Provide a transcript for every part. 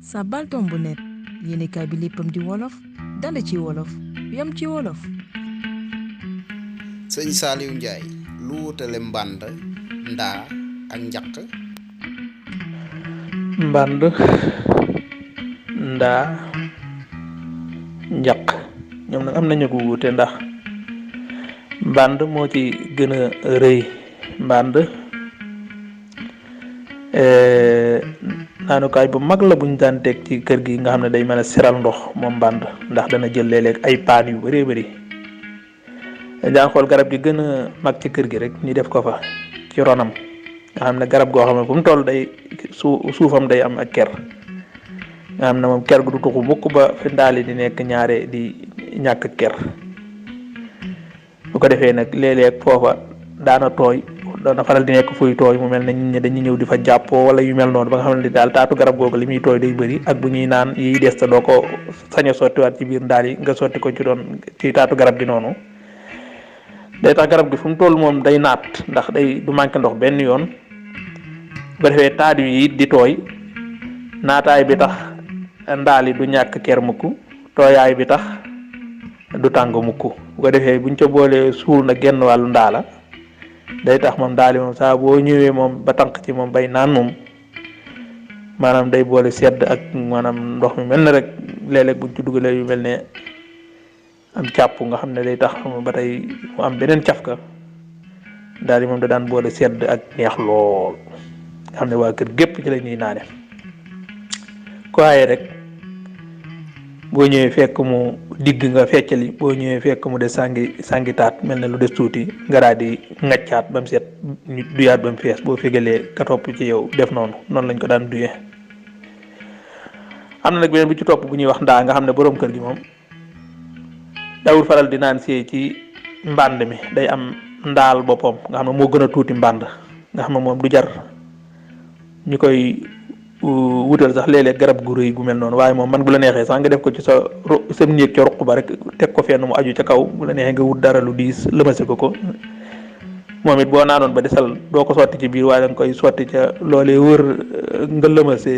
Saabal tombu net yéenekaay bi léppam di wolof dale ci wolof yam ci wolof. Sñ Saaliw Njaay lu wuutale mbànd ndaa ak njaq. mbànd ndaa njaq ñoom nag am nañu ko wuute ndax mbànd moo ci gën a rëy. mbànd naanukaay bu mag la buñ daan teg ci kër gi nga xam ne day mën a seral ndox moom mbànd ndax dana jël léeg-léeg ay paan yu bëree bëri. daan xool garab gi gën a mag ci kër gi rek ñu def ko fa ci ronam nga xam ne garab goo xam ne fu mu toll day suufam day am ak ker nga xam ne moom ker gu du tuxu mukk ba fi ndaali di nekk ñaare di ñàkk ker. bu ko defee nag léeg-léeg foofa daana tooy doona faral di nekk fuy tooy mu mel ne nit ñi dañuy ñëw di fa jàppoo wala yu mel noonu ba nga xam ne daal taatu garab googu li muy tooy day bëri ak bu ñuy naan yiy des te doo ko sañ a sottiwaat ci biir ndaal yi nga sotti ko ci taatu garab gi noonu day tax garab gi fu mu toll moom day naat ndax day du manqué ndox benn yoon. bu ko defee taat yi di tooy naataay bi tax ndaal yi du ñàkk ker mukk tooyaay bi tax du tàng mukk. bu ko defee buñ ca boolee suul na genn wàllu ndaala day tax moom ndaali moom saa boo ñëwee moom ba tànk ci moom bay naan moom maanaam day boole sedd ak maanaam ndox mi mel ne rek léeg-léeg buñ ci dugalee yu mel ne am càpp nga xam ne day tax ba tey mu am beneen cafka daal di moom da daan boole sedd ak neex lool nga xam ne waa kër gépp ci la ñuy naane. ko waaye rek boo ñëwee fekk mu digg nga feccali boo ñëwee fekk mu des sàngi taat mel ne lu des tuuti nga daal di ngaccaat ba mu set ñu duyaat ba mu fees boo fegalee ka topp ci yow def noonu lañ ko daan duyee. am na nag beneen bu ci topp bu ñuy wax ndaa nga xam ne boroom kër gi moom dawul faral di naan see ci mbànd mi day am ndaal boppam nga xam ne moo gën a tuuti mbànd nga xam ne moom du jar ñu koy wutal sax léeg-léeg garab gu rëy gu mel noonu waaye moom man bu la neexee sax nga def ko ci sa néeg ca ruq ba rek teg ko fenn mu aju ca kaw bu la neexee nga wut dara lu diis lëmase ko moom it boo naanoon ba desal doo ko sotti ci biir waaye da nga koy sotti ca loolee wër nga lëmase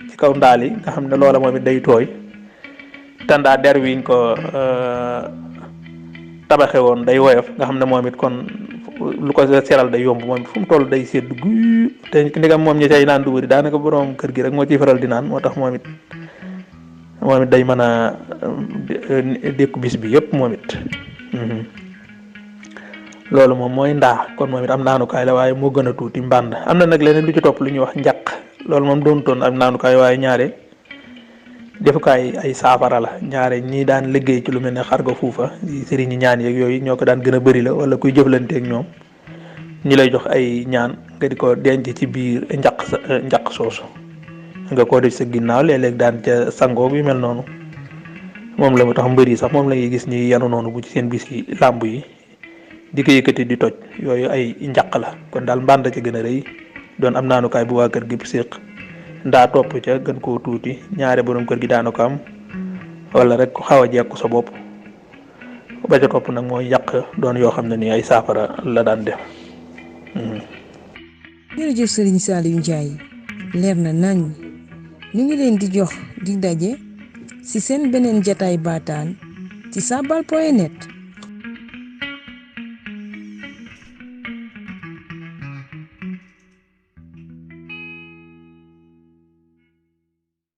ci kaw ndaal yi nga xam ne loola moom it day tooy tandaa der wiñ ko tabaxe woon day woyof nga xam ne moom it kon lu ko seral day yomb moom it fu mu toll day sedd guy te ndigam moom ñi cay naan du bëri daanaka borom kër gi rek moo ciy faral di naan moo tax moom it day mën a dékku bis bi yëpp moom it. loolu moom mooy ndaa kon moom it am naanukaay la waaye moo gën a tuuti mbànd. am na nag leneen lu ci topp lu ñuy wax njaq loolu moom doontoon am naanukaay waaye ñaare defukaay ay saafara la ñaare ñii daan liggéey ci lu mel ne xarga fuufa sëriñ ñi ñaan yeeg yooyu ñoo ko daan gën a bëri la wala kuy jëflanteeg ñoom ñi lay jox ay ñaan nga di ko denc ci biir njaq soosu nga ko def sa ginnaaw léeg-léeg daan ca sangoo yu mel noonu moom la mu tax mbër yi sax moom la ñuy gis ñi yanu noonu bu ci seen bis yi làmb yi di ko yëkkati di toj yooyu ay njaq la kon daal mbànd ca gën a rëy doon am naanukaay bu waa kër gi séq ndaa topp ca gën koo tuuti ñaare borom kër gi daana ko am wala rek ku xaw a jekku sa bopp ba ca topp nag mooy yàq doon yoo xam ne ni ay saafara la daan def. jërëjëf Sñ Saaliw Njaay leer na nañ ñu ngi leen di jox di daje ci seen beneen jataay baataan ci saabal.net.